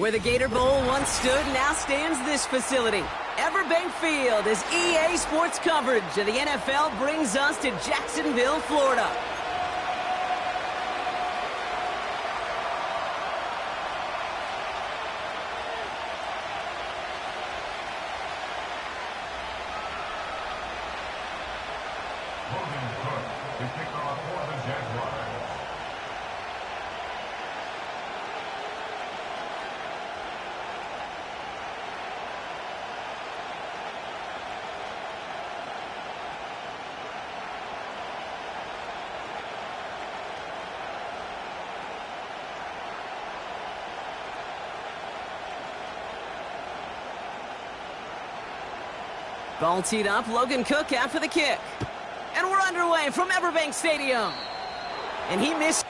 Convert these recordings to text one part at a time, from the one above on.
Where the Gator Bowl once stood, now stands this facility. Everbank Field, as EA Sports coverage of the NFL brings us to Jacksonville, Florida. Ball teed up, Logan Cook after the kick. And we're underway from Everbank Stadium. And he missed.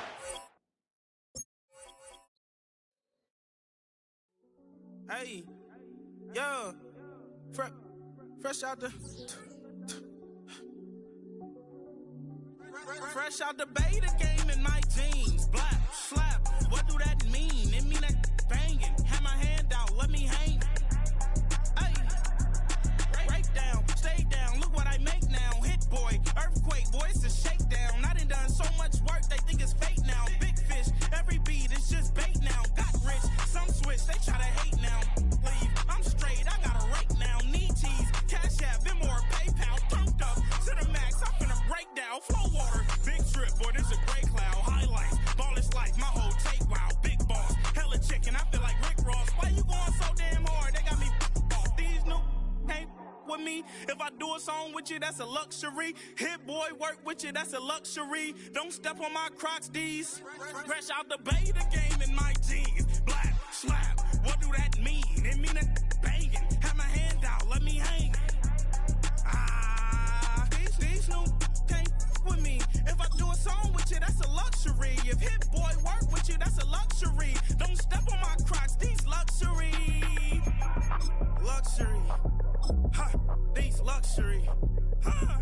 Hey, yo, fresh out the beta game in my jeans. Black, slap, what do that mean? It mean that banging. Have my hand out, let me hang. Down, stay down, look what I make now. Hit boy, earthquake, boy, it's a shakedown. I done so much work, they think it's fake now. Big fish, every beat is just bait now. Got rich, some switch, they try to hate now. Leave, I'm straight, I got a rake now. Need cheese, cash app, been more PayPal. Pumped up to the max, I'm finna break down. Flow water, big trip, boy, this a gray cloud. Highlights, ball is life, my whole take, wow. Big boss, hella chicken, I feel like Rick Ross. Why you going so damn hard? They got me off. These new can't with me. If I do a song with you, that's a luxury. Hit boy, work with you, that's a luxury. Don't step on my Crocs, D's. Fresh out the beta game in my jeans. Black, slap, what do that mean? It mean that banging. Have my hand out, let me hang. These new can't with me. If I do a song with you, that's a luxury. If hit boy, work with you, that's a luxury. Don't step on my Crocs, these luxury. Luxury. Ha, these luxury. Ha,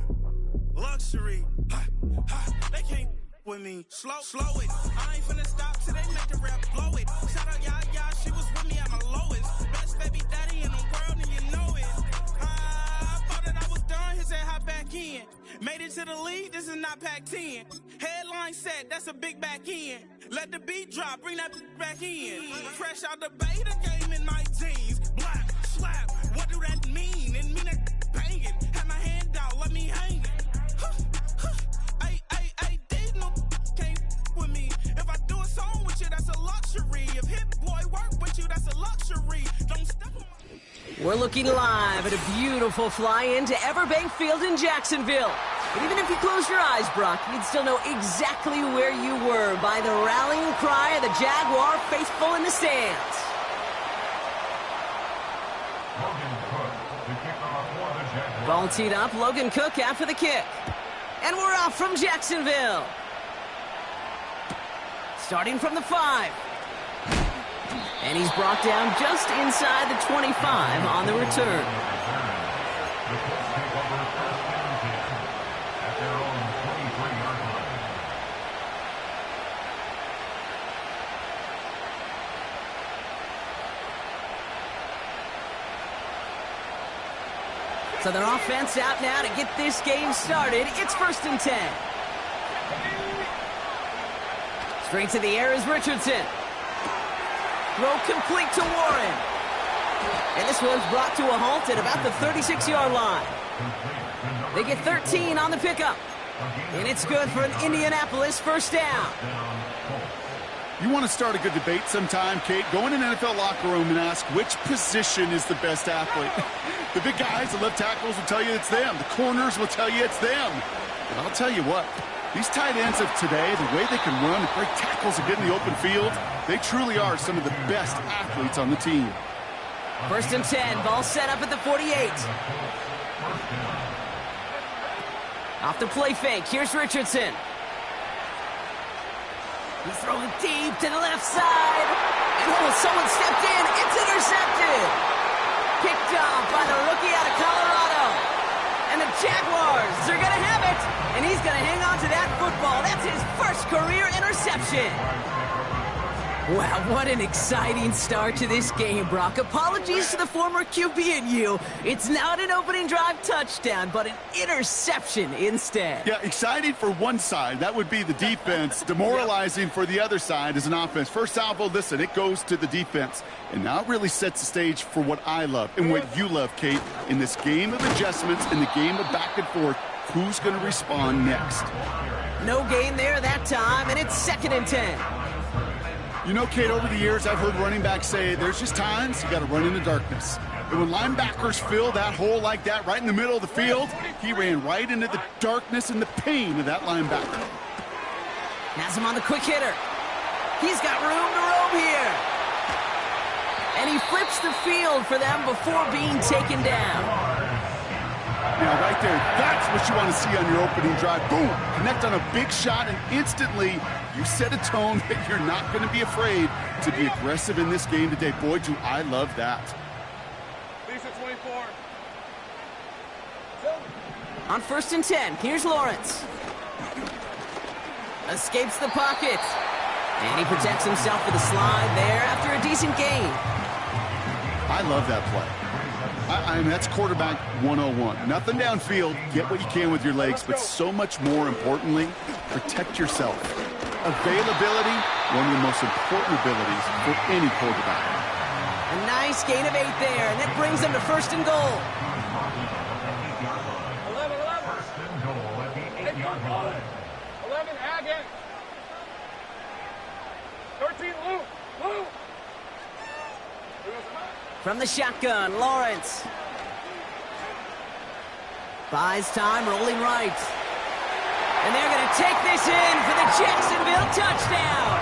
luxury. Ha, ha, they can't with me. Slow it. I ain't finna stop till they make the rap blow it. Shout out Yaya, she was with me at my lowest. Best baby daddy in the world and you know it. I thought that I was done, he said hop back in. Made it to the league, this is not Pac-10. Headline set, that's a big back end. Let the beat drop, bring that back in. Fresh out the beta game in my jeans. Black, slap, what do that mean? It mean that banging. Have my hand out, let me hang. Ay, these no can't with me. If I do a song with you, that's a luxury. If hit boy work with you, that's a luxury. Don't step on my... We're looking live at a beautiful fly-in to Everbank Field in Jacksonville. But even if you close your eyes, Brock, you'd still know exactly where you were by the rallying cry of the Jaguar faithful in the stands. Ball teed up, Logan Cook after the kick. And we're off from Jacksonville. Starting from the 5. And he's brought down just inside the 25 on the return. So their offense out now to get this game started. It's 1st and 10. Straight to the air is Richardson. Throw complete to Warren. And this one's brought to a halt at about the 36-yard line. They get 13 on the pickup. And it's good for an Indianapolis first down. You want to start a good debate sometime, Kate? Go in an NFL locker room and ask which position is the best athlete. The big guys, the left tackles will tell you it's them. The corners will tell you it's them. But I'll tell you what, these tight ends of today, the way they can run, break tackles and get in the open field, they truly are some of the best athletes on the team. 1st and 10, ball set up at the 48. Off the play fake, here's Richardson. He's throwing deep to the left side. And someone stepped in. It's intercepted. Picked off by the rookie out of Colorado. And the Jaguars are going to have it. And he's going to hang on to that football. That's his first career interception. Wow, what an exciting start to this game, Brock. Apologies to the former QB and you. It's not an opening drive touchdown, but an interception instead. Yeah, exciting for one side. That would be the defense. Demoralizing for the other side as an offense. First salvo, listen, it goes to the defense. And now it really sets the stage for what I love and what you love, Kate, in this game of adjustments, in the game of back and forth. Who's going to respond next? No gain there that time, and it's 2nd and 10. You know, Kate, over the years, I've heard running backs say there's just times you got to run in the darkness. And when linebackers fill that hole like that right in the middle of the field, he ran right into the darkness and the pain of that linebacker. Has him on the quick hitter. He's got room to roam here. And he flips the field for them before being taken down. Now, right there, that's what you want to see on your opening drive. Boom! Connect on a big shot, and instantly you set a tone that you're not going to be afraid to be aggressive in this game today. Boy, do I love that. Lisa 24. On 1st and 10, here's Lawrence. Escapes the pocket. And he protects himself with a slide there after a decent gain. I love that play. I mean, that's quarterback 101. Nothing downfield. Get what you can with your legs, but so much more importantly, protect yourself. Availability, one of the most important abilities for any quarterback. A nice gain of 8 there, and that brings them to 1st and goal. 11, Haggett. 13, Lou. From the shotgun, Lawrence. Buys time, rolling right. And they're going to take this in for the Jacksonville touchdown.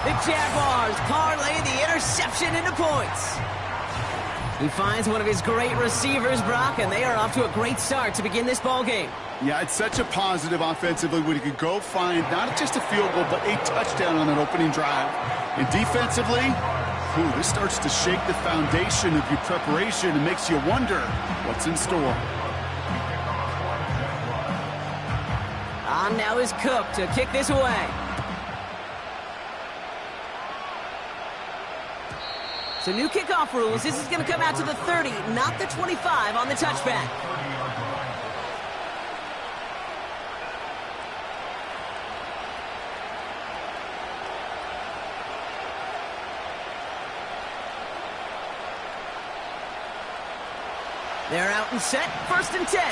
The Jaguars parlay the interception into points. He finds one of his great receivers, Brock, and they are off to a great start to begin this ballgame. Yeah, it's such a positive offensively when he could go find not just a field goal, but a touchdown on that opening drive. And defensively, this starts to shake the foundation of your preparation and makes you wonder what's in store. On now is Cook to kick this away. So new kickoff rules. This is going to come out to the 30, not the 25 on the touchback. They're out and set, 1st and 10.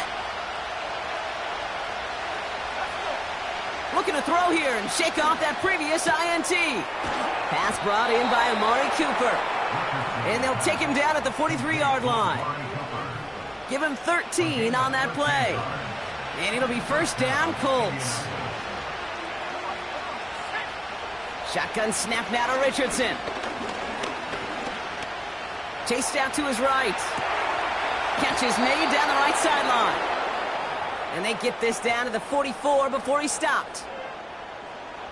Looking to throw here and shake off that previous INT. Pass brought in by Amari Cooper. And they'll take him down at the 43-yard line. Give him 13 on that play. And it'll be 1st down, Colts. Shotgun snap now to Richardson. Chased out to his right. Catch is made down the right sideline. And they get this down to the 44 before he stopped.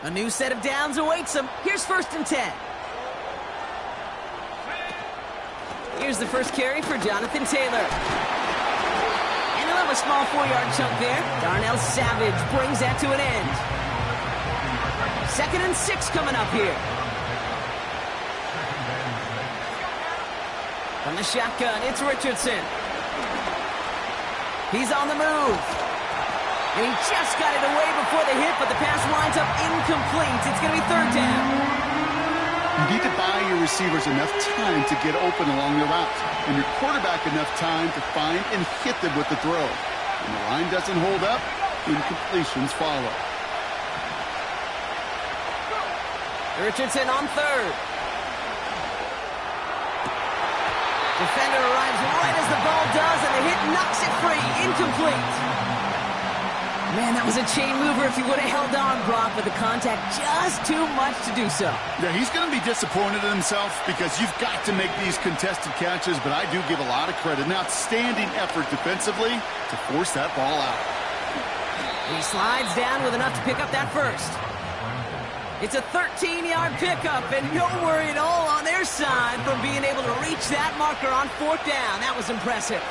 A new set of downs awaits him. Here's 1st and 10. Here's the first carry for Jonathan Taylor. And he'll have a small 4-yard chunk there. Darnell Savage brings that to an end. 2nd and 6 coming up here. From the shotgun, it's Richardson. He's on the move. And he just got it away before the hit, but the pass winds up incomplete. It's going to be 3rd down. You need to buy your receivers enough time to get open along the route, and your quarterback enough time to find and hit them with the throw. When the line doesn't hold up, incompletions follow. Richardson on 3rd. Defender arrives right as the ball does, and the hit knocks it free. Incomplete. Man, that was a chain mover if he would have held on, Brock, but the contact just too much to do so. Yeah, he's going to be disappointed in himself because you've got to make these contested catches, but I do give a lot of credit. An outstanding effort defensively to force that ball out. And he slides down with enough to pick up that first. It's a 13-yard pickup, and no worry at all on their side from being able to reach that marker on 4th down. That was impressive.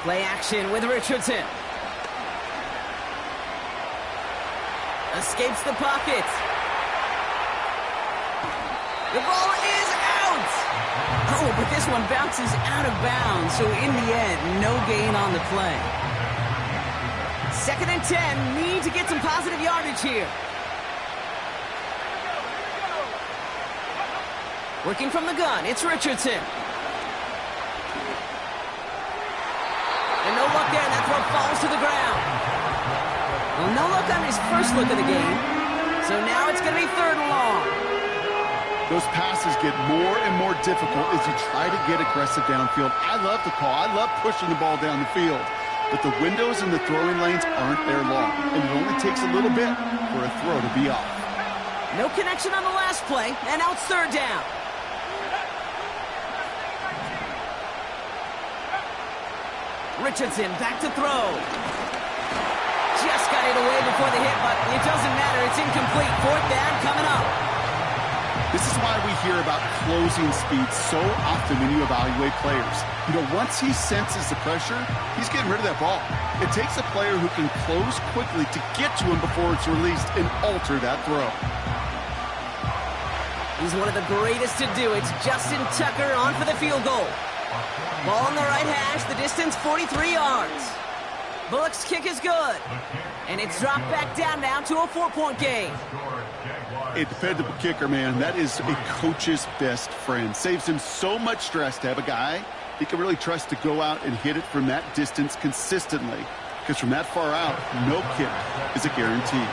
Play action with Richardson. Escapes the pocket. The ball is out! Oh, but this one bounces out of bounds, so in the end, no gain on the play. 2nd and 10, need to get some positive yardage here. Working from the gun, it's Richardson. And no luck there, that throw falls to the ground. Well, no luck on his first look of the game, so now it's going to be 3rd and long. Those passes get more and more difficult as you try to get aggressive downfield. I love the call. I love pushing the ball down the field. But the windows in the throwing lanes aren't there long, and it only takes a little bit for a throw to be off. No connection on the last play, and now it's 3rd down. Richardson back to throw. Just got it away before the hit, but it doesn't matter. It's incomplete. 4th down coming up. This is why we hear about closing speed so often when you evaluate players. You know, once he senses the pressure, he's getting rid of that ball. It takes a player who can close quickly to get to him before it's released and alter that throw. He's one of the greatest to do. It's Justin Tucker on for the field goal. Ball on the right hash, the distance 43 yards. Bullock's kick is good. And it's dropped back down now to a 4-point game. A dependable kicker, man, that is a coach's best friend. Saves him so much stress to have a guy he can really trust to go out and hit it from that distance consistently. Because from that far out, no kick is a guarantee.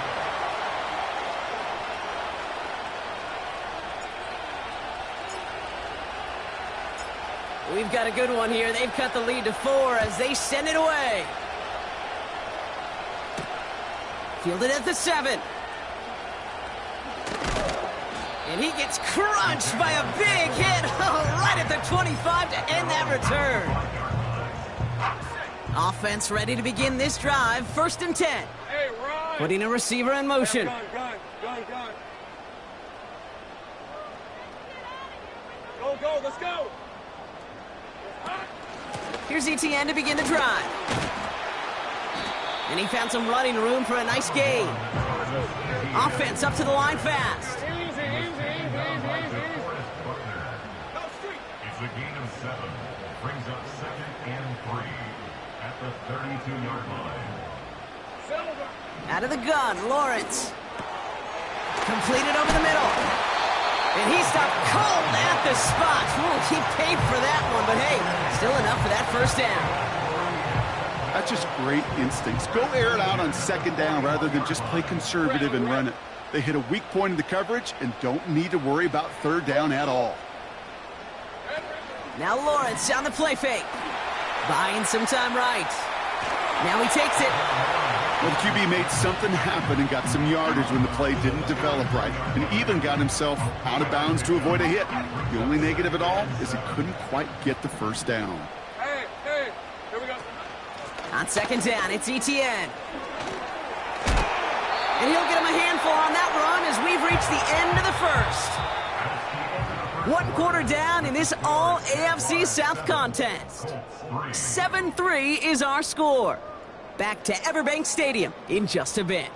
We've got a good one here. They've cut the lead to 4 as they send it away. Fielded at the 7. And he gets crunched by a big hit right at the 25 to end that return. Offense ready to begin this drive. 1st and 10. Hey, Ryan. Putting a receiver in motion. Gun. Go, let's go. Here's ETN to begin the drive. And he found some running room for a nice gain. Offense up to the line fast. Easy. It's a gain of 7. Brings up 2nd and 3 at the 32-yard line. Out of the gun, Lawrence. Completed over the middle. And he stopped cold at the spot. Ooh, he paid for that one, but hey, still enough for that 1st down. That's just great instincts. Go air it out on 2nd down rather than just play conservative and run it. They hit a weak point in the coverage and don't need to worry about 3rd down at all. Now Lawrence on the play fake. Buying some time right. Now he takes it. Well, the QB made something happen and got some yardage when the play didn't develop right, and even got himself out of bounds to avoid a hit. The only negative at all is he couldn't quite get the 1st down. Hey, here we go. On 2nd down, it's ETN. And he'll get him a handful on that run as we've reached the end of the 1st. 1 quarter down in this all-AFC South contest. 7-3 is our score. Back to Everbank Stadium in just a bit.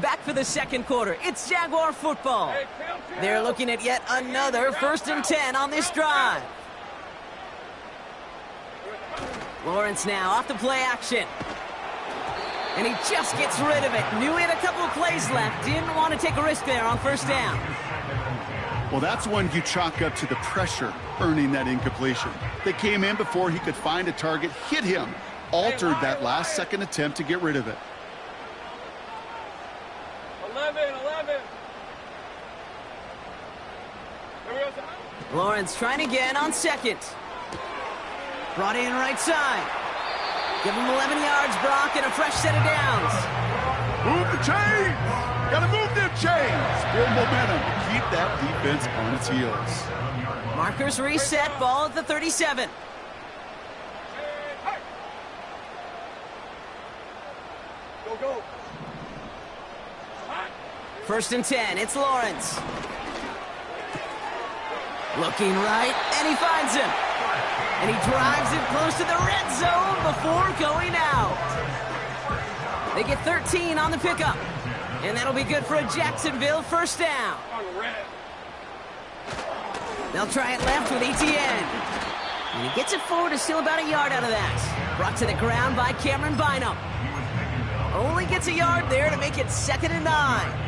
Back for the 2nd quarter. It's Jaguar football. They're looking at yet another 1st and 10 on this drive. Lawrence now off the play action. And he just gets rid of it. Knew he had a couple of plays left. Didn't want to take a risk there on 1st down. Well, that's one you chalk up to the pressure earning that incompletion. They came in before he could find a target, hit him, altered that last-second attempt to get rid of it. 11. Here we go. Lawrence trying again on 2nd. Brought in right side. Give him 11 yards, Brock, and a fresh set of downs. Move the chains! Gotta move them chains! Build momentum. Keep that defense on its heels. Markers reset, ball at the 37. Go. 1st and 10, it's Lawrence. Looking right, and he finds him. And he drives it close to the red zone before going out. They get 13 on the pickup. And that'll be good for a Jacksonville first down. They'll try it left with Etienne. And he gets it forward to steal about a yard out of that. Brought to the ground by Cameron Bynum. Only gets a yard there to make it 2nd and 9.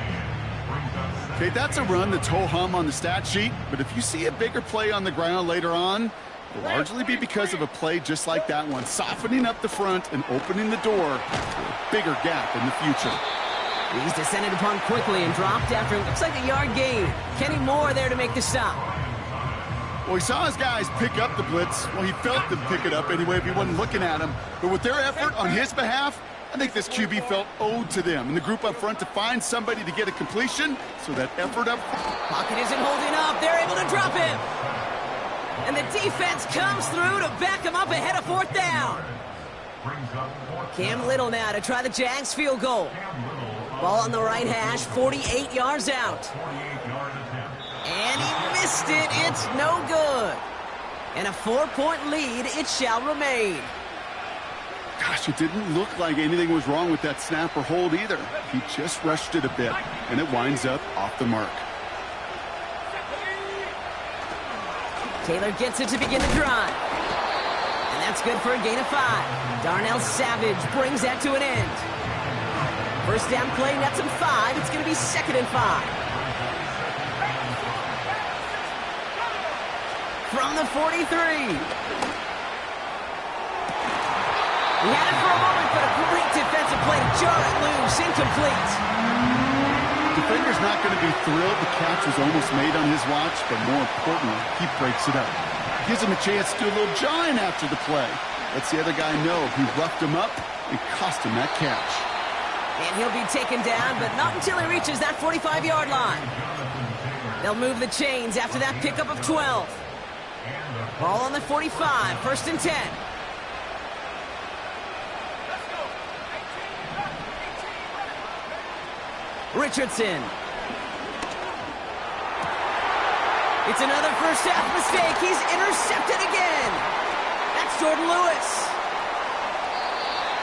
Okay, that's a run that's ho-hum on the stat sheet, but if you see a bigger play on the ground later on, it'll largely be because of a play just like that one, softening up the front and opening the door to a bigger gap in the future. He's descended upon quickly and dropped after it looks like a yard gain. Kenny Moore there to make the stop. Well, he saw his guys pick up the blitz. Well, he felt them pick it up anyway if he wasn't looking at him. But with their effort on his behalf, I think this QB felt owed to them and the group up front to find somebody to get a completion, so that effort up. Pocket isn't holding up. They're able to drop him. And the defense comes through to back him up ahead of 4th down. Cam Little now to try the Jags field goal. Ball on the right hash, 48 yards out. And he missed it. It's no good. And a 4-point lead, it shall remain. Gosh, it didn't look like anything was wrong with that snap or hold either. He just rushed it a bit, and it winds up off the mark. Taylor gets it to begin the drive. And that's good for a gain of 5. Darnell Savage brings that to an end. First down play, nets him 5. It's going to be 2nd and 5. From the 43. He had it for a moment, but a great defensive play to jar it loose. Incomplete. Defender's not going to be thrilled the catch was almost made on his watch, but more importantly, he breaks it up. Gives him a chance to do a little jawing after the play. Lets the other guy know he roughed him up and cost him that catch. And he'll be taken down, but not until he reaches that 45-yard line. They'll move the chains after that pickup of 12. Ball on the 45, 1st and 10. Richardson. It's another first half mistake. He's intercepted again. That's Jordan Lewis.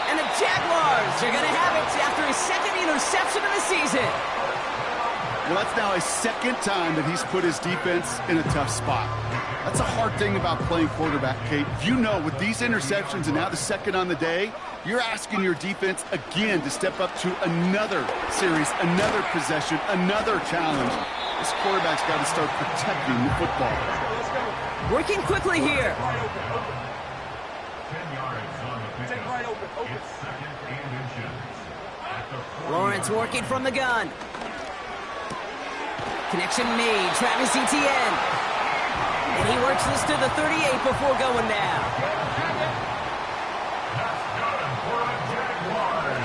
And the Jaguars are going to have it after his 2nd interception of the season. Well, that's now his 2nd time that he's put his defense in a tough spot. That's a hard thing about playing quarterback, Kate. You know, with these interceptions and now the 2nd on the day, you're asking your defense again to step up to another series, another possession, another challenge. This quarterback's got to start protecting the football. Working quickly here. 10 yards on the pickup. It's 2nd and inches. At the Lawrence working from the gun. Connection made. Travis Etienne. And he works this to the 38 before going down. That's good for the Jaguars.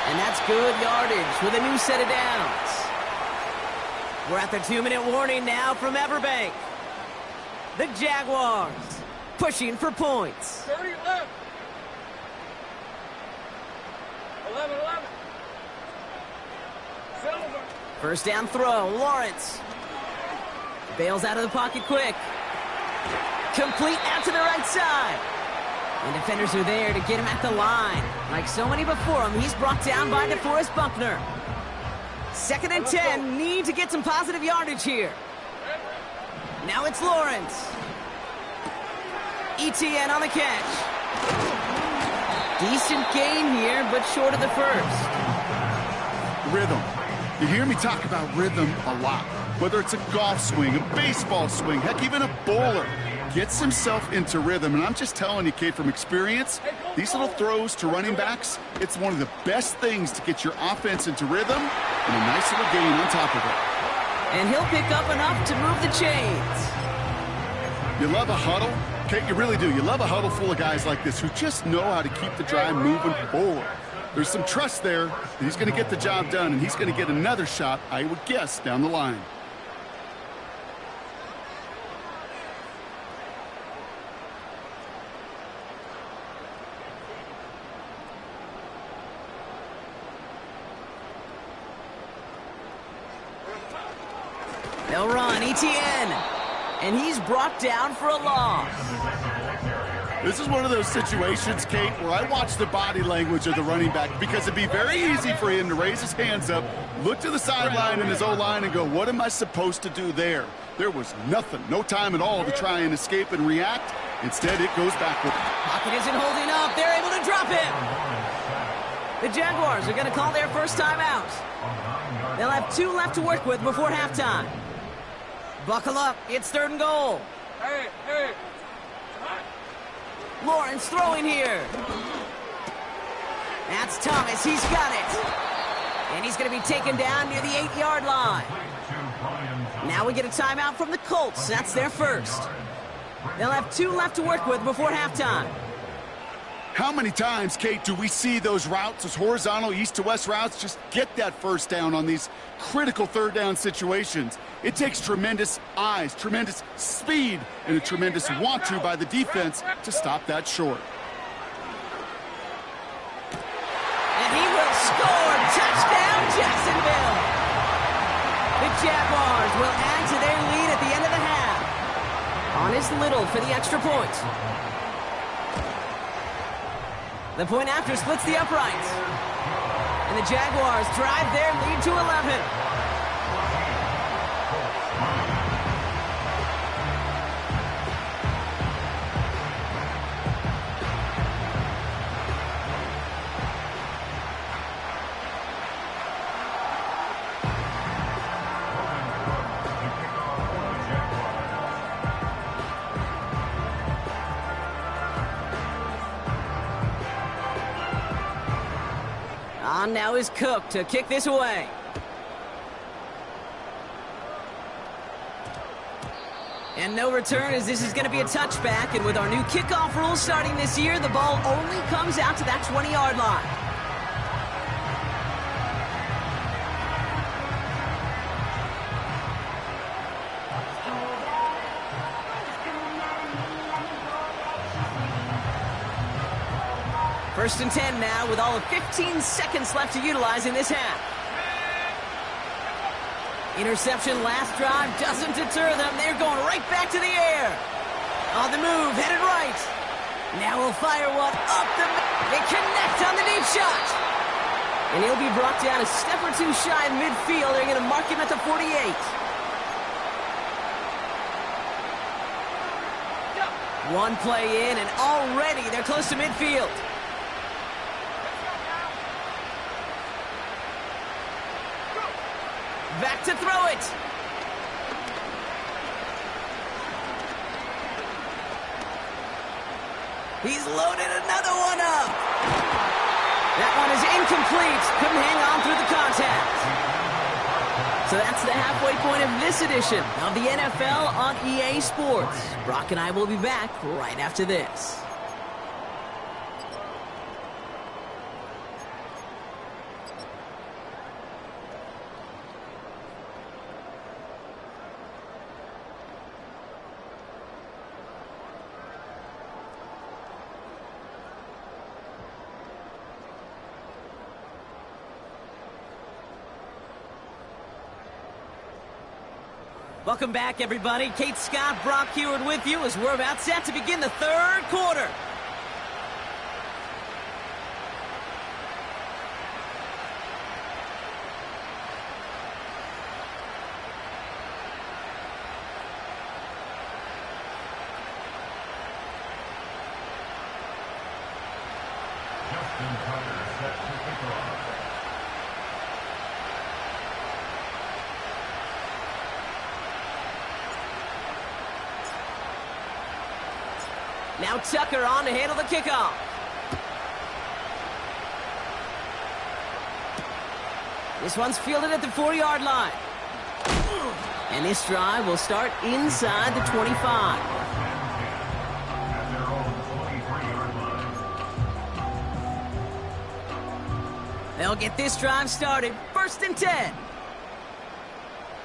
And that's good yardage with a new set of downs. We're at the 2-minute warning now from Everbank. The Jaguars pushing for points. 30 left. 11. Silver. First down throw, Lawrence. Bails out of the pocket quick. Complete out to the right side. And defenders are there to get him at the line. Like so many before him, he's brought down by DeForest Buckner. 2nd and 10, need to get some positive yardage here. Now it's Lawrence. Etienne on the catch. Decent gain here, but short of the first. Rhythm. You hear me talk about rhythm a lot. Whether it's a golf swing, a baseball swing, heck, even a bowler gets himself into rhythm. And I'm just telling you, Kate, from experience, these little throws to running backs, it's one of the best things to get your offense into rhythm and a nice little gain on top of it. And he'll pick up enough to move the chains. You love a huddle? Kate, you really do. You love a huddle full of guys like this who just know how to keep the drive moving forward. There's some trust there that he's going to get the job done, and he's going to get another shot, I would guess, down the line. They'll run Etienne, and he's brought down for a loss. This is one of those situations, Kate, where I watch the body language of the running back because it'd be very easy for him to raise his hands up, look to the sideline in his O-line and go, what am I supposed to do there? There was nothing, no time at all to try and escape and react. Instead, it goes backward. Pocket isn't holding up. They're able to drop him. The Jaguars are going to call their first time out. They'll have 2 left to work with before halftime. Buckle up. It's 3rd and goal. Hey. Lawrence throwing here. That's Thomas. He's got it. And he's going to be taken down near the 8-yard line. Now we get a timeout from the Colts. That's their first. They'll have 2 left to work with before halftime. How many times, Kate, do we see those routes, those horizontal east-to-west routes, just get that first down on these critical third-down situations? It takes tremendous eyes, tremendous speed, and a tremendous want-to by the defense to stop that short. And he will score. Touchdown, Jacksonville. The Jaguars will add to their lead at the end of the half. On is Little for the extra point. The point after splits the uprights. And the Jaguars drive their lead to 11. On now is Cook to kick this away. And no return, as this is going to be a touchback. And with our new kickoff rules starting this year, the ball only comes out to that 20-yard line. First and 10 now with all of 15 seconds left to utilize in this half. Interception last drive doesn't deter them. They're going right back to the air. On the move, headed right. Now we'll fire one up the... They connect on the deep shot. And he'll be brought down a step or two shy in midfield. They're going to mark him at the 48. One play in, and already they're close to midfield. Back to throw it. He's loaded another one up. That one is incomplete. Couldn't hang on through the contact. So that's the halfway point of this edition of the NFL on EA Sports. Brock and I will be back right after this. Welcome back, everybody. Kate Scott, Brock Heward with you as we're about set to begin the third quarter. Now Tucker on to handle the kickoff. This one's fielded at the 4-yard line. And this drive will start inside the 25. They'll get this drive started. First and 10.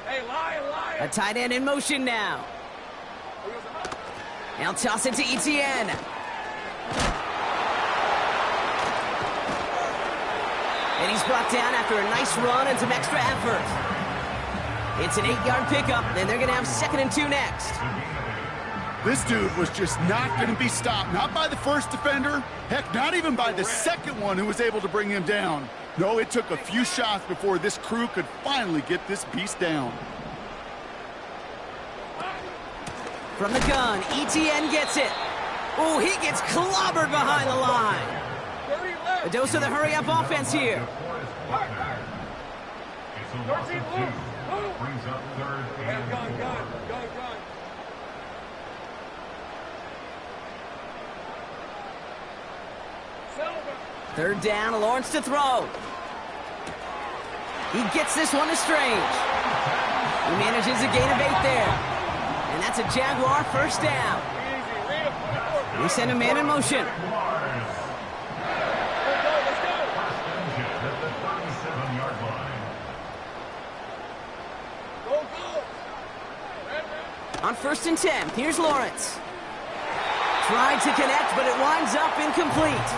Hey, lion. A tight end in motion now. Now toss it to Etienne. And he's brought down after a nice run and some extra effort. It's an 8-yard pickup, and they're going to have 2nd and 2 next. This dude was just not going to be stopped. Not by the first defender. Heck, not even by the second one who was able to bring him down. No, it took a few shots before this crew could finally get this beast down. From the gun, ETN gets it. Oh, he gets clobbered behind the line. A dose of the hurry-up offense here. It's a loss of 2. Brings up third and 4. Gun. Third down, Lawrence to throw. He gets this one to Strange. He manages a gain of 8 there. And that's a Jaguar first down. We send a man in motion. On 1st and 10, here's Lawrence. Tried to connect, but it winds up incomplete.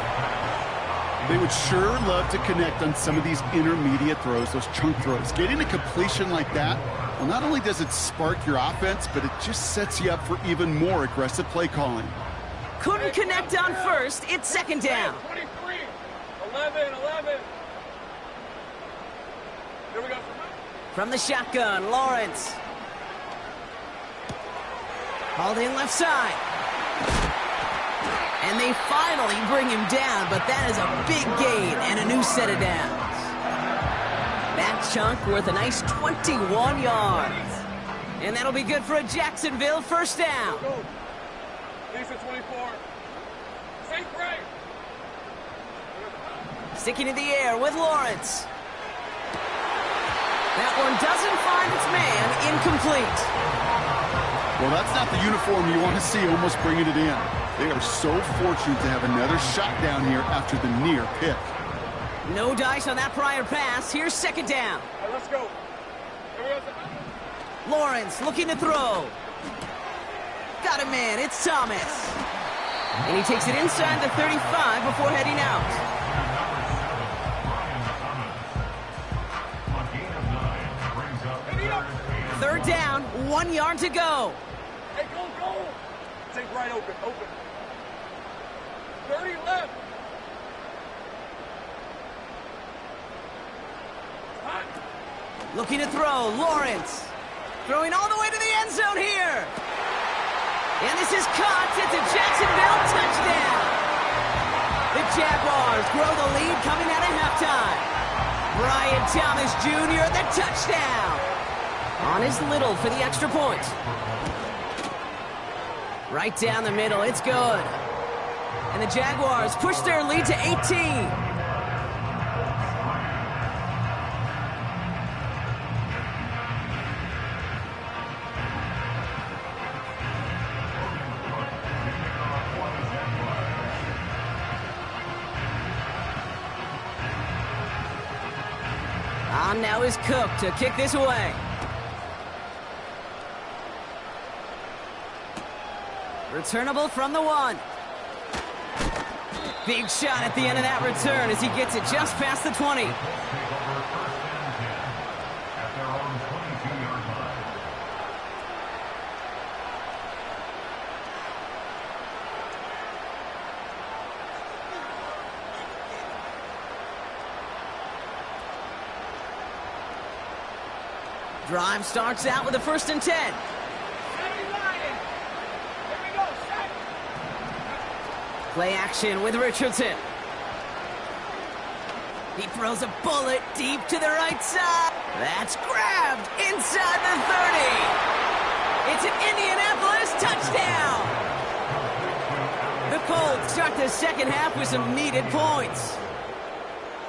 They would sure love to connect on some of these intermediate throws, those chunk throws. Getting a completion like that, well, not only does it spark your offense, but it just sets you up for even more aggressive play calling. Couldn't connect on 1st. It's 2nd down. 23. 11. Here we go. From the shotgun, Lawrence. Hauled in left side. And they finally bring him down, but that is a big gain and a new set of downs. That chunk worth a nice 21 yards. And that'll be good for a Jacksonville first down. Lisa 24. Safe right. Sticking in the air with Lawrence. That one doesn't find its man, incomplete. Well, that's not the uniform you want to see almost bringing it in. They are so fortunate to have another shot down here after the near pick. No dice on that prior pass. Here's 2nd down. Right, let's go. Here we go. Lawrence looking to throw. Got a man. It's Thomas. And he takes it inside the 35 before heading out. Third down, 1 yard to go. Hey, go. Take right open. 30 left. Hot. Looking to throw, Lawrence. Throwing all the way to the end zone here. And this is caught. It's a Jacksonville touchdown. The Jaguars grow the lead coming out of halftime. Brian Thomas Jr., the touchdown. On his little for the extra point. Right down the middle, it's good. And the Jaguars push their lead to 18. On now is Cook to kick this away. Returnable from the 1. Big shot at the end of that return as he gets it just past the 20. At their own 22-yard line. Drive starts out with a 1st and 10. Play action with Richardson. He throws a bullet deep to the right side. That's grabbed inside the 30. It's an Indianapolis touchdown. The Colts start the second half with some needed points.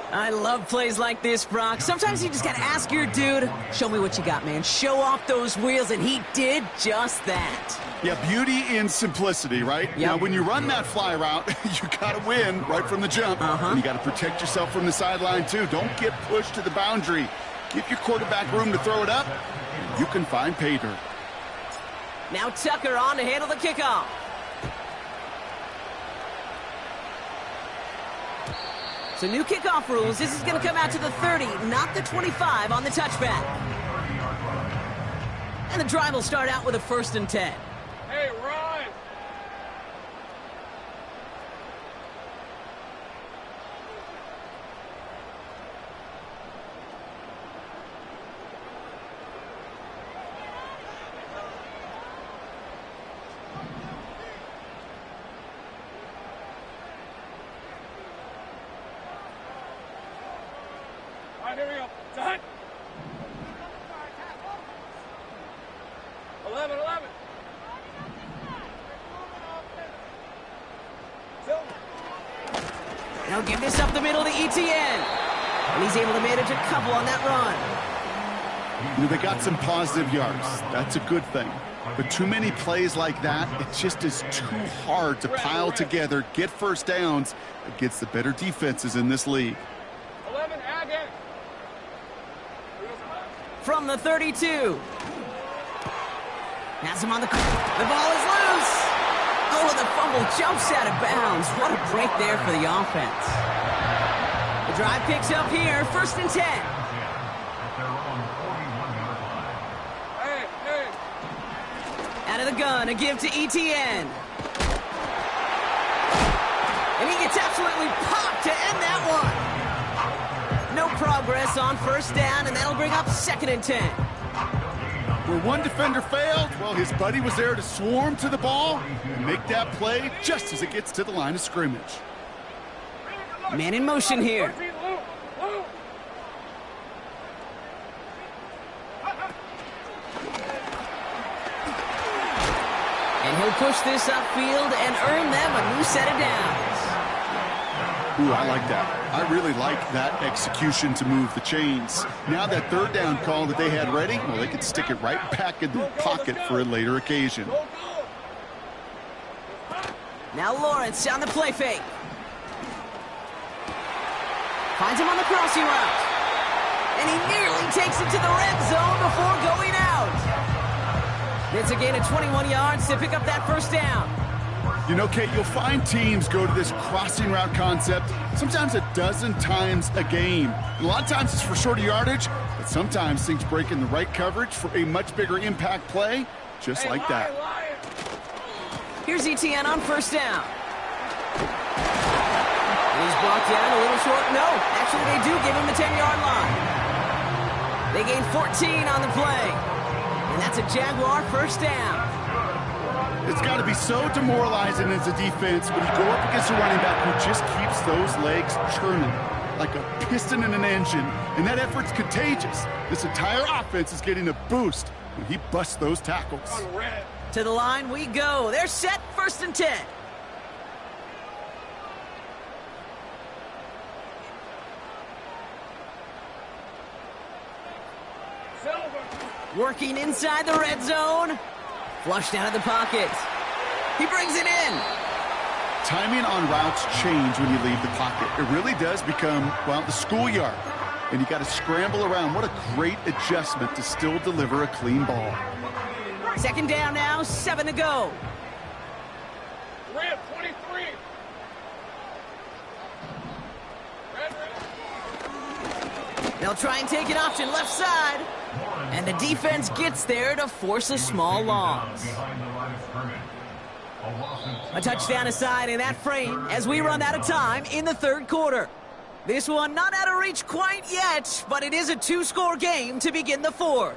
I love plays like this, Brock. Sometimes you just got to ask your dude, show me what you got, man. Show off those wheels, and he did just that. Yeah, beauty in simplicity, right? Yep. Now, when you run that fly route, you got to win right from the jump. And you got to protect yourself from the sideline, too. Don't get pushed to the boundary. Give your quarterback room to throw it up, and you can find pay dirt. Now Tucker on to handle the kickoff. So new kickoff rules. This is going to come out to the 30, not the 25 on the touchback. And the drive will start out with a 1st and 10. Hey, Ron. right, here we go. Done. 11. Now give this up the middle to ETN. And he's able to manage a couple on that run. You know, they got some positive yards. That's a good thing. But too many plays like that, it just is too hard to pile together, get first downs against the better defenses in this league. 11, again. From the 32. Has him on the ball is loose. Oh, the fumble jumps out of bounds. What a break there for the offense. The drive picks up here, 1st and 10. Out of the gun, a give to ETN. And he gets absolutely popped to end that one. No progress on 1st down, and that'll bring up 2nd and 10. Where one defender failed, well, his buddy was there to swarm to the ball and make that play just as it gets to the line of scrimmage. Man in motion here. And he'll push this upfield and earn them a new set of downs. Ooh, I like that. I really like that execution to move the chains. Now that 3rd down call that they had ready, well, they could stick it right back in their pocket for a later occasion. Now Lawrence on the play fake. Finds him on the crossing route. And he nearly takes it to the red zone before going out. It's a gain of 21 yards to pick up that 1st down. You know, Kate, you'll find teams go to this crossing route concept sometimes a dozen times a game. A lot of times it's for shorter yardage, but sometimes things break in the right coverage for a much bigger impact play, just like that. Here's ETN on 1st down. And he's brought down a little short. No, actually they do give him the 10-yard line. They gain 14 on the play. And that's a Jaguar 1st down. It's got to be so demoralizing as a defense when you go up against a running back who just keeps those legs churning like a piston in an engine, and that effort's contagious. This entire offense is getting a boost when he busts those tackles. To the line we go. They're set, 1st and 10. Working inside the red zone. Flushed out of the pocket. He brings it in. Timing on routes change when you leave the pocket. It really does become, well, the schoolyard. And you got to scramble around. What a great adjustment to still deliver a clean ball. 2nd down now, 7 to go. Red 23. They'll try and take an option left side. And the defense gets there to force a small loss. A touchdown aside in that frame as we run out of time in the 3rd quarter. This one not out of reach quite yet, but it is a 2-score game to begin the 4th.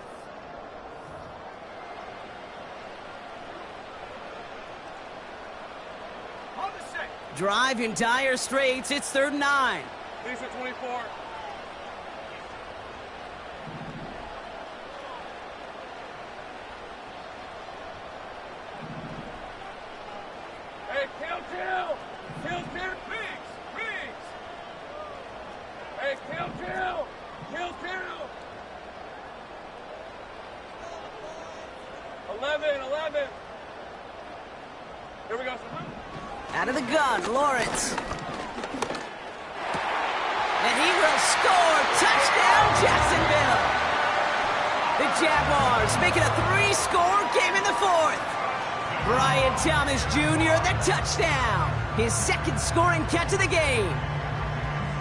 Drive in dire straits. It's 3rd and 9. These are 24. Hey, kill. Biggs. Hey, kill. 11. Here we go. Out of the gun, Lawrence. And he will score. Touchdown, Jacksonville. The Jaguars make it a 3-score game in the 4th. Brian Thomas Jr., the touchdown. His 2nd scoring catch of the game.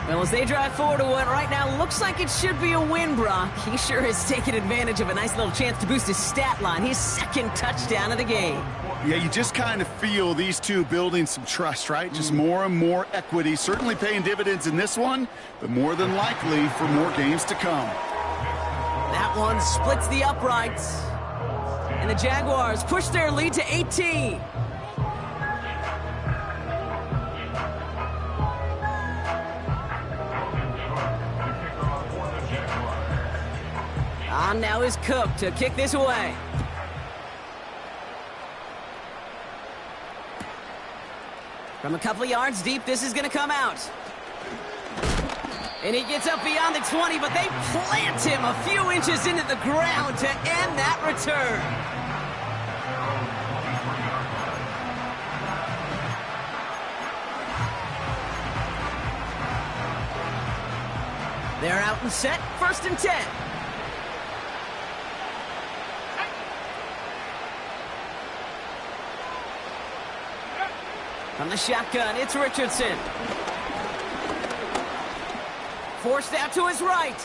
Well, as they drive forward to what right now looks like it should be a win, Brock, he sure has taken advantage of a nice little chance to boost his stat line. His 2nd touchdown of the game. Yeah, you just kind of feel these two building some trust, right? Just more and more equity. Certainly paying dividends in this one, but more than likely for more games to come. That one splits the uprights. And the Jaguars push their lead to 18. On now is Cook to kick this away. From a couple of yards deep, this is going to come out. And he gets up beyond the 20, but they plant him a few inches into the ground to end that return. They're out and set, 1st and 10. From the shotgun, it's Richardson. Forced out to his right.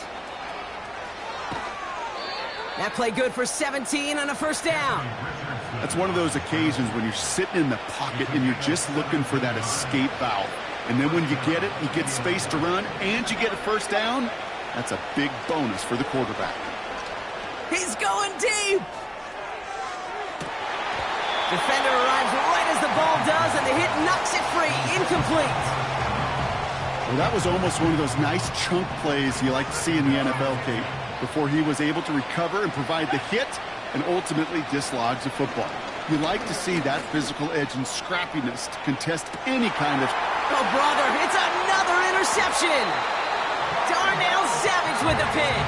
That play good for 17 and a 1st down. That's one of those occasions when you're sitting in the pocket and you're just looking for that escape valve. And then when you get it, you get space to run, and you get a 1st down. That's a big bonus for the quarterback. He's going deep. Defender arrives right as the ball does, and the hit knocks it free. Incomplete. Well, that was almost one of those nice chunk plays you like to see in the NFL, Kate, before he was able to recover and provide the hit and ultimately dislodge the football. You like to see that physical edge and scrappiness to contest any kind of... Oh, brother, it's another interception. Darnell Savage with the pick.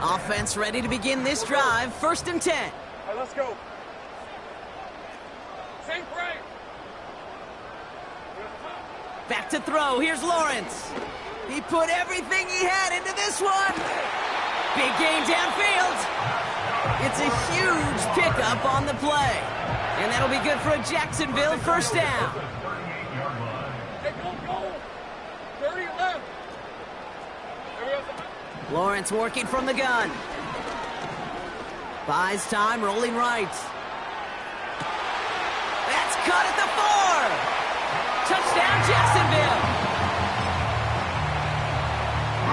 Offense ready to begin this drive. 1st and 10. All right, let's go. Same frame. Back to throw. Here's Lawrence. He put everything he had into this one. Big gain downfield. It's a huge pickup on the play. And that'll be good for a Jacksonville 1st down. Hey, go. 30 left. There we go. Lawrence working from the gun. Buys time, rolling right. That's caught at the 4. Touchdown, Jacksonville.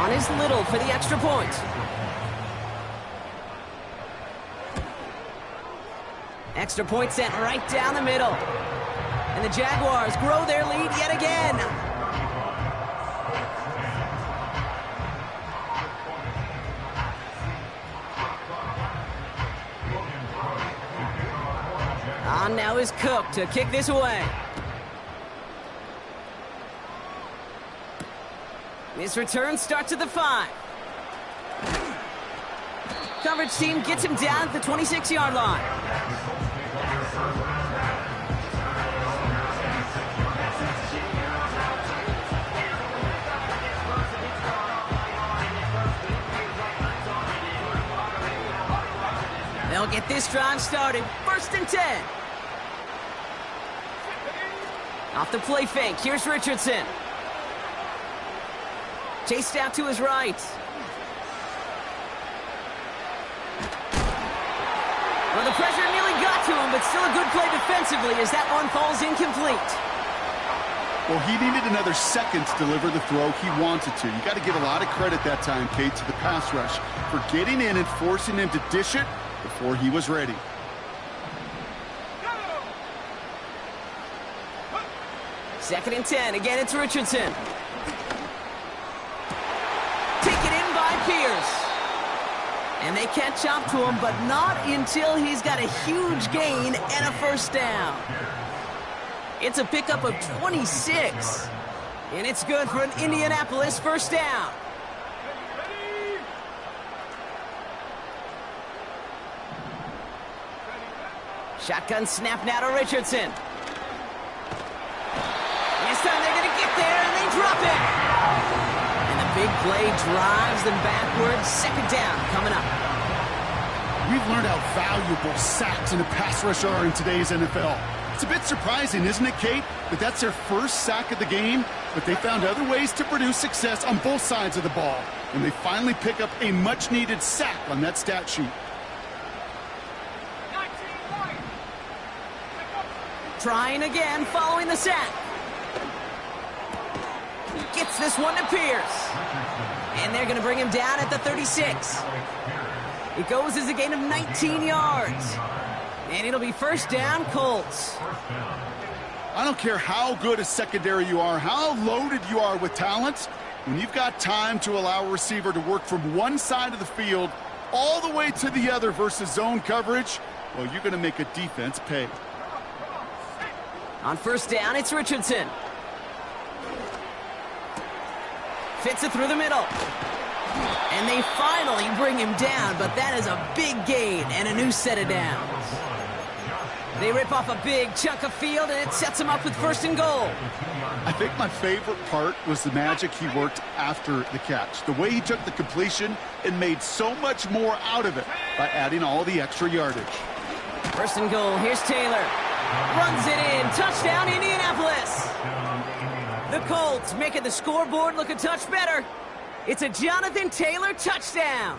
On his Little for the extra point. Extra point sent right down the middle. And the Jaguars grow their lead yet again. On now is Cook to kick this away. His return starts at the 5. Coverage team gets him down at the 26-yard line. They'll get this drive started. 1st and 10. Off the play fake. Here's Richardson. Chased out to his right. Well, the pressure nearly got to him, but still a good play defensively as that one falls incomplete. Well, he needed another second to deliver the throw he wanted to. You got to give a lot of credit that time, Kate, to the pass rush for getting in and forcing him to dish it before he was ready. Second and 10. Again, it's Richardson. Taken in by Pierce. And they catch up to him, but not until he's got a huge gain and a 1st down. It's a pickup of 26. And it's good for an Indianapolis 1st down. Shotgun snap now to Richardson. This time they're going to get there, and they drop it. And the big play drives them backwards. 2nd down coming up. We've learned how valuable sacks in a pass rush are in today's NFL. It's a bit surprising, isn't it, Kate, that that's their first sack of the game, but they found other ways to produce success on both sides of the ball, and they finally pick up a much-needed sack on that stat sheet. Trying again following the sack. Gets this one to Pierce. And they're going to bring him down at the 36. It goes as a gain of 19 yards. And it'll be first down, Colts. I don't care how good a secondary you are, how loaded you are with talent. When you've got time to allow a receiver to work from one side of the field all the way to the other versus zone coverage, well, you're going to make a defense pay. On first down, it's Richardson. Fits it through the middle. And they finally bring him down, but that is a big gain and a new set of downs. They rip off a big chunk of field, and it sets them up with first and goal. I think my favorite part was the magic he worked after the catch. The way he took the completion and made so much more out of it by adding all the extra yardage. First and goal, here's Taylor. Runs it in, touchdown Indianapolis. The Colts making the scoreboard look a touch better. It's a Jonathan Taylor touchdown.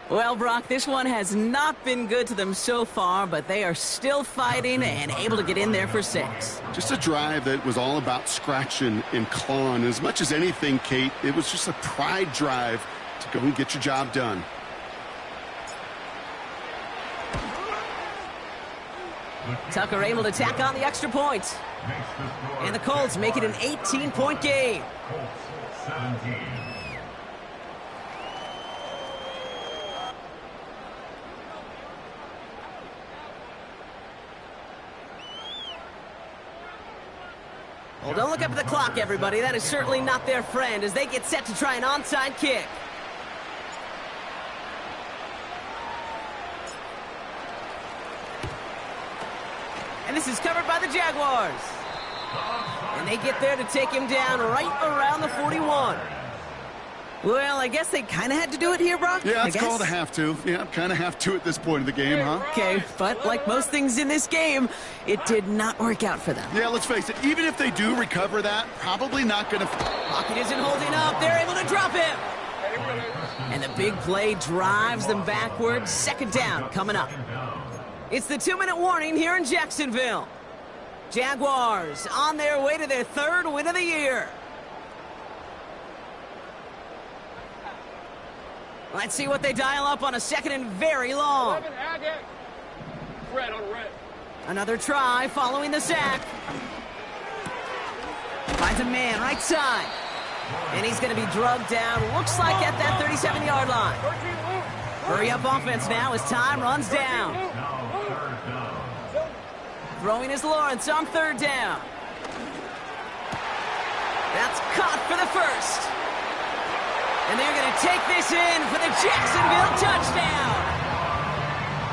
Well, Brock, this one has not been good to them so far, but they are still fighting and able to get in there for 6. Just a drive that was all about scratching and clawing. As much as anything, Kate, it was just a pride drive to go and get your job done. Tucker able to tack on the extra point. And the Colts make it an 18-point game. Colts 17. Well, don't look up at the clock, everybody. That is certainly not their friend as they get set to try an onside kick. And this is covered by the Jaguars. And they get there to take him down right around the 41. Well, I guess they kind of had to do it here, Brock. Yeah, it's called a have to. Yeah, kind of have to at this point of the game, huh? Okay, but like most things in this game, it did not work out for them. Yeah, let's face it. Even if they do recover that, probably not going to... Pocket isn't holding up. They're able to drop him. And the big play drives them backwards. Second down coming up. It's the 2-minute warning here in Jacksonville. Jaguars on their way to their 3rd win of the year. Let's see what they dial up on a 2nd and very long. Red on red. Another try following the sack. Finds a man right side. And he's going to be drugged down, looks like at that 37-yard line. Hurry up offense now as time runs down. Throwing is Lawrence on 3rd down. That's caught for the first. And they're going to take this in for the Jacksonville touchdown.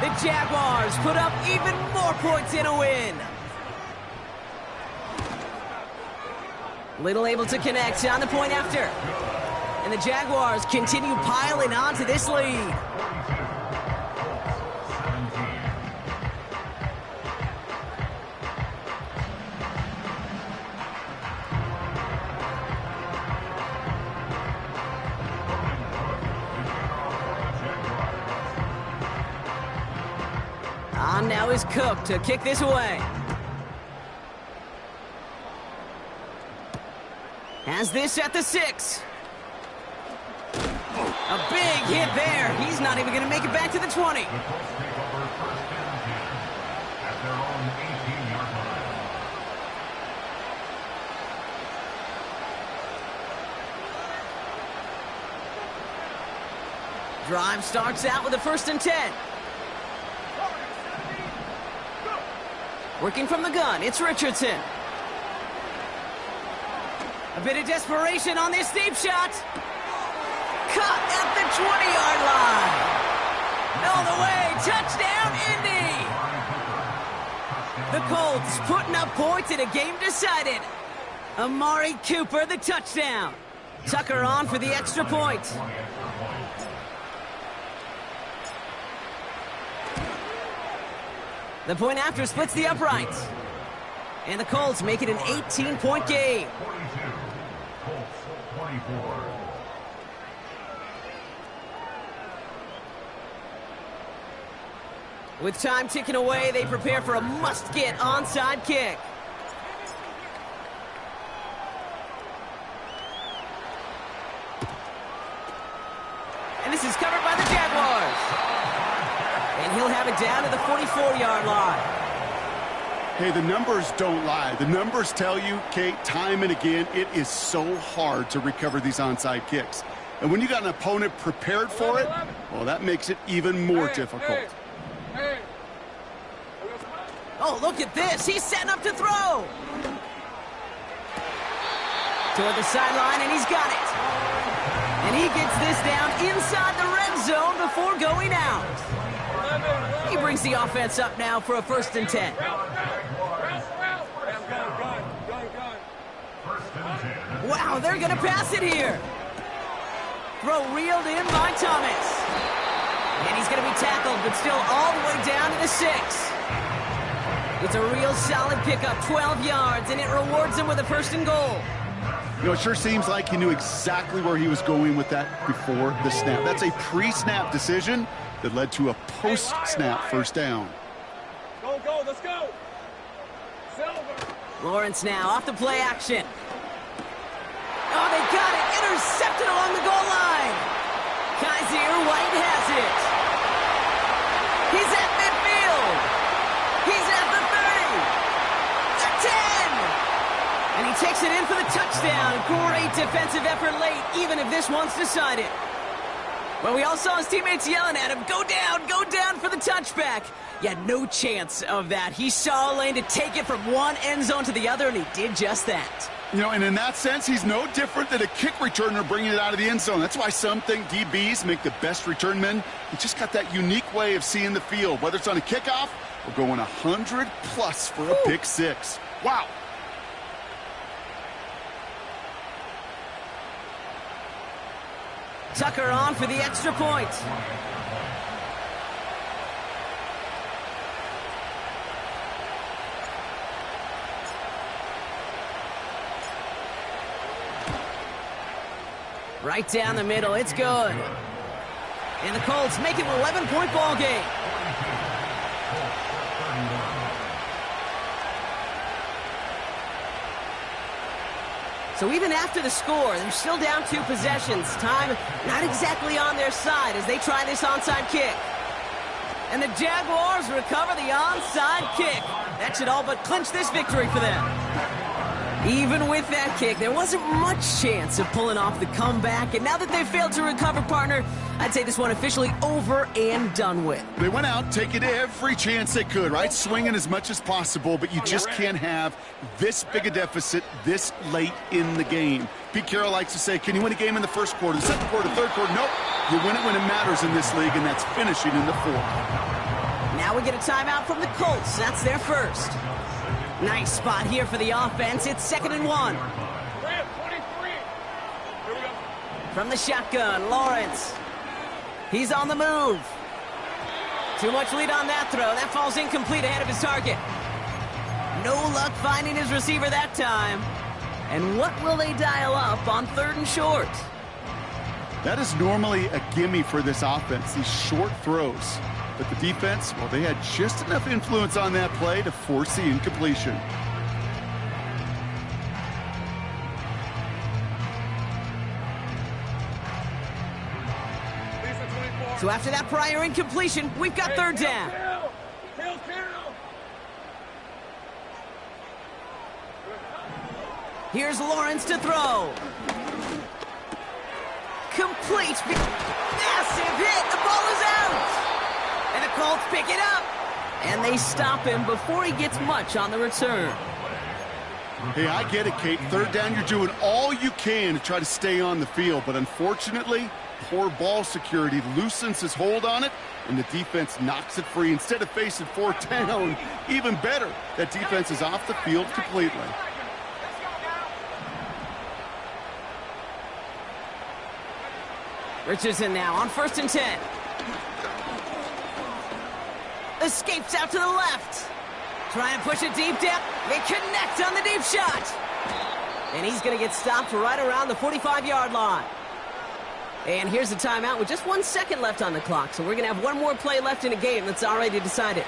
The Jaguars put up even more points in a win. Little able to connect on the point after. And the Jaguars continue piling on to this lead. On now is Cook to kick this away. Has this at the 6. A big hit there. He's not even going to make it back to the 20. The Colts take over first and 10 at their own 18-yard line. Drive starts out with a 1st and 10. Working from the gun, it's Richardson. A bit of desperation on this deep shot. Caught at the 20-yard line. All the way, touchdown, Indy. The Colts putting up points in a game decided. Amari Cooper, the touchdown. Tucker on for the extra point. The point after splits the uprights. And the Colts make it an 18-point game. 42, Colts 24. With time ticking away, they prepare for a must-get onside kick. this is covered by the Jaguars. And he'll have it down to the 44-yard line. Hey, the numbers don't lie. The numbers tell you, Kate, time and again, it is so hard to recover these onside kicks. And when you got an opponent prepared for it, well, that makes it even more difficult. Oh, look at this. He's setting up to throw. Toward the sideline, and he's got it. And he gets this down inside the red zone before going out. He brings the offense up now for a 1st and 10. Wow, they're going to pass it here. Throw reeled in by Thomas. And he's going to be tackled, but still all the way down to the 6. It's a real solid pickup, 12 yards, and it rewards him with a 1st and goal. You know, it sure seems like he knew exactly where he was going with that before the snap. That's a pre-snap decision that led to a post-snap 1st down. Go, let's go. Silver. Lawrence now off the play action. Oh, they got it. Intercepted along the goal line. Kaiser White has it. He's at midfield. He's at the 30. The 10. And he takes it in for the touchdown. Great defensive effort late, even if this one's decided. Well, we all saw his teammates yelling at him, go down for the touchback. Yeah, no chance of that. He saw a lane to take it from one end zone to the other, and he did just that. You know, and in that sense, he's no different than a kick returner bringing it out of the end zone. That's why some think DBs make the best return men. He just got that unique way of seeing the field, whether it's on a kickoff or going 100+ for a pick 6. Wow. Tucker on for the extra point. Right down the middle, it's good. And the Colts make it an 11-point ball game. So even after the score, they're still down 2 possessions. Time not exactly on their side as they try this onside kick. And the Jaguars recover the onside kick. That should all but clinch this victory for them. Even with that kick, there wasn't much chance of pulling off the comeback. And now that they've failed to recover, partner, I'd say this one officially over and done with. They went out taking every chance they could, right? Swinging as much as possible, but you just can't have this big a deficit this late in the game. Pete Carroll likes to say, can you win a game in the 1st quarter, the 2nd quarter, 3rd quarter? Nope. You win it when it matters in this league, and that's finishing in the 4th. Now we get a timeout from the Colts. That's their 1st. Nice spot here for the offense. It's 2nd and 1. From the shotgun, Lawrence. He's on the move. Too much lead on that throw. That falls incomplete ahead of his target. No luck finding his receiver that time. And what will they dial up on 3rd and short? That is normally a gimme for this offense, these short throws. But the defense, well, they had just enough influence on that play to force the incompletion. So after that prior incompletion, we've got 3rd down. Here's Lawrence to throw. Complete. Massive hit. The ball is out. And the Colts pick it up. And they stop him before he gets much on the return. Hey, I get it, Kate. 3rd down, you're doing all you can to try to stay on the field. But unfortunately, poor ball security loosens his hold on it, and the defense knocks it free. Instead of facing 4th down, even better, that defense is off the field completely. Richardson now on 1st and 10. Escapes out to the left. Trying to push it deep down. They connect on the deep shot. And he's going to get stopped right around the 45-yard line. And here's the timeout with just 1 second left on the clock. So we're going to have one more play left in a game that's already decided.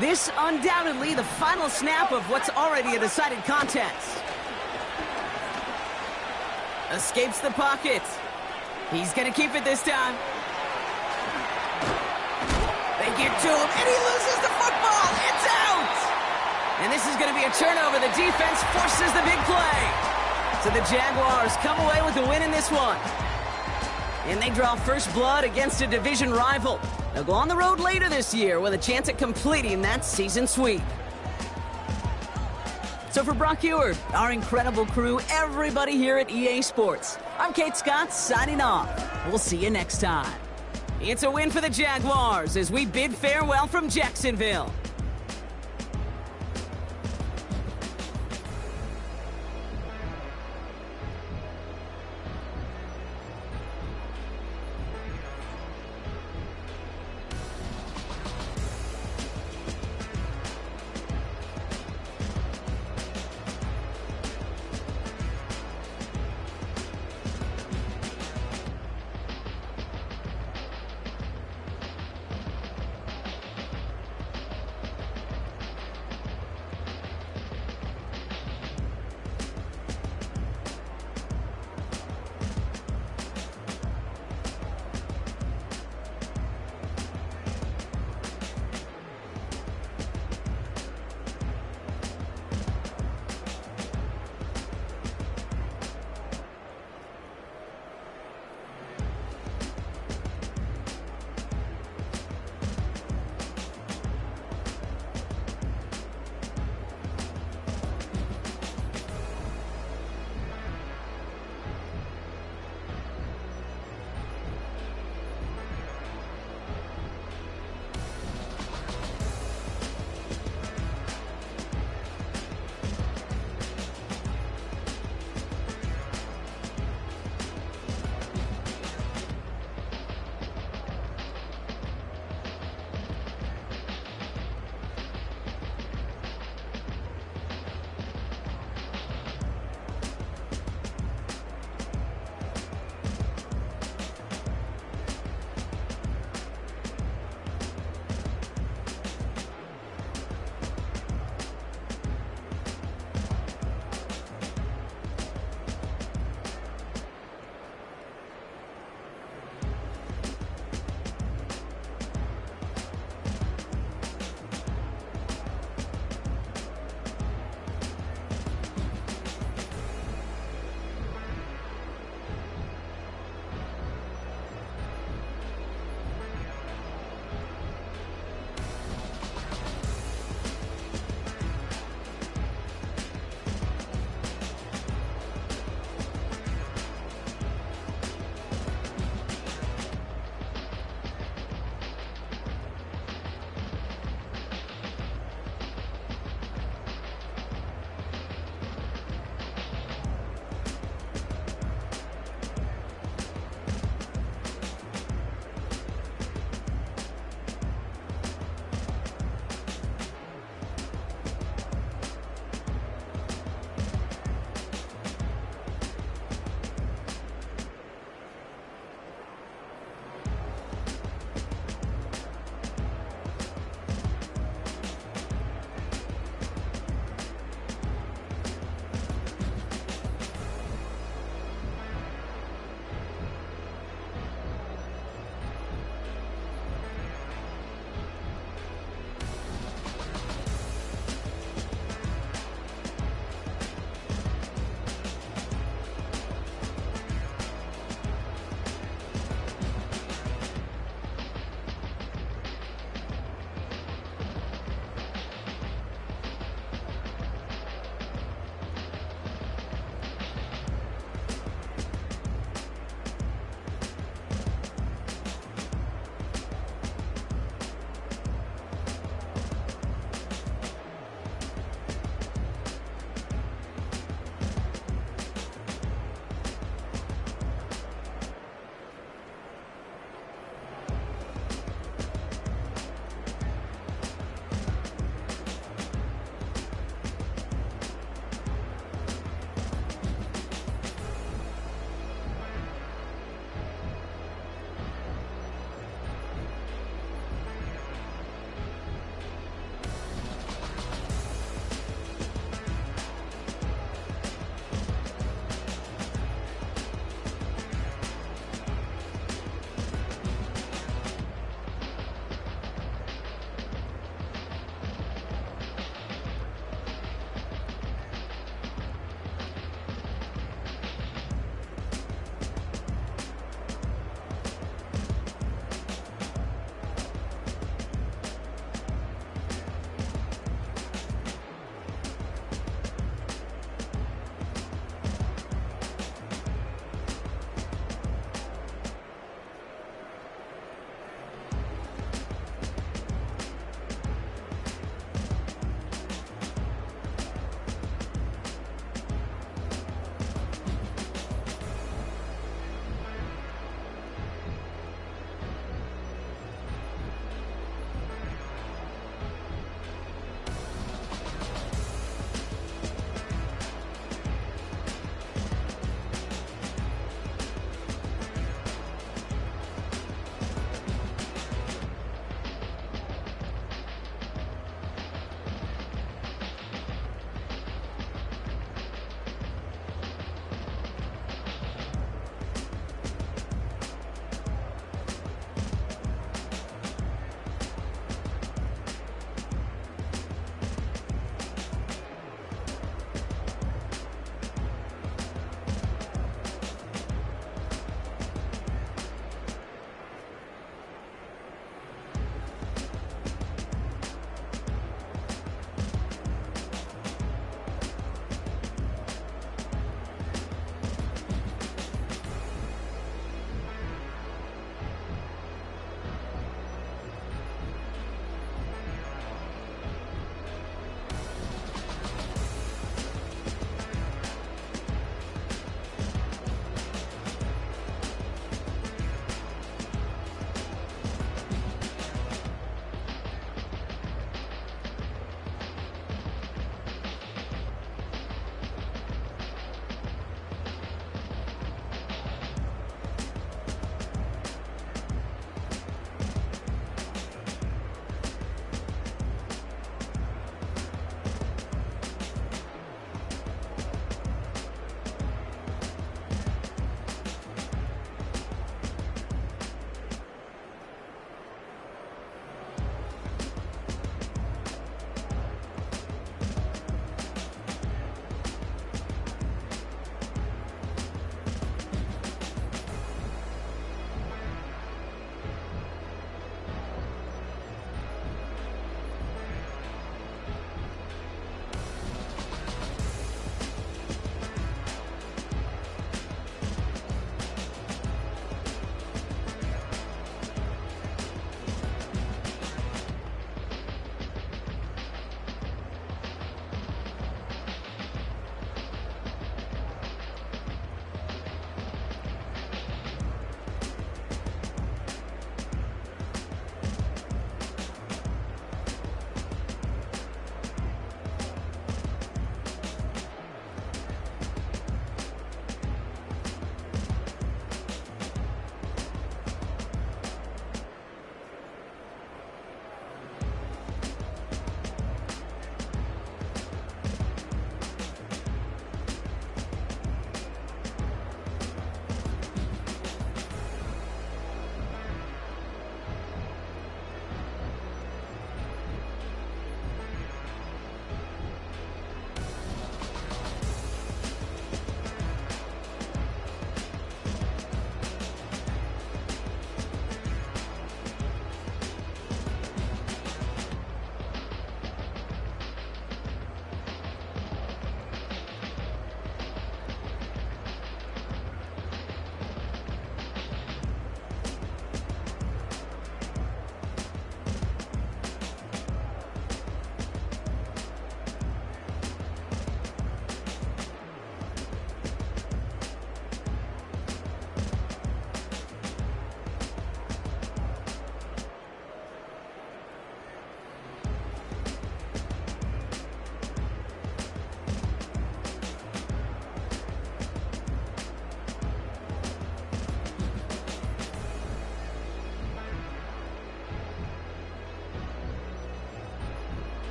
This undoubtedly the final snap of what's already a decided contest. Escapes the pocket. He's going to keep it this time. They get to him, and he loses the football. It's out! And this is going to be a turnover. The defense forces the big play. So the Jaguars come away with a win in this one. And they draw first blood against a division rival. They'll go on the road later this year with a chance at completing that season sweep. So for Brock Eward, our incredible crew, everybody here at EA Sports, I'm Kate Scott signing off. We'll see you next time. It's a win for the Jaguars as we bid farewell from Jacksonville.